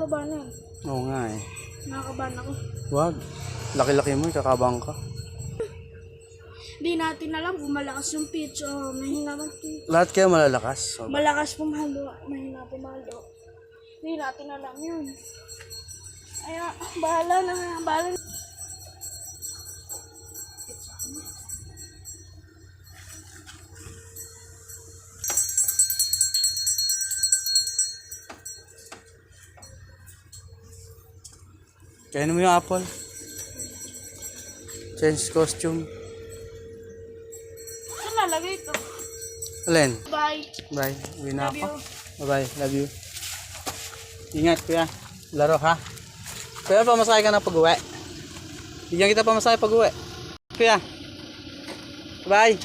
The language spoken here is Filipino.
nakakabahan na. Oo nga eh. Nakakabahan ako. Wag. Laki-laki mo, kakabang ka. Hindi natin alam kung malakas yung pitch o mahina ng pitch. Lahat kayo malalakas. So, Malakas pumalo, mahina pumalo. Hindi natin alam yun. Ay, bahala na nga, bahala na. kainin mo yung apple. Change costume. Saan nalagay ito? Alin? Bye. Bye. Uwi na Love ako. you. Bye-bye. Love you. Ingat, kuya. Laro, ha? Kuya, pamasahe ka na pag-uwi. Bigyan kita pamasahe pag-uwi. Kuya. Bye.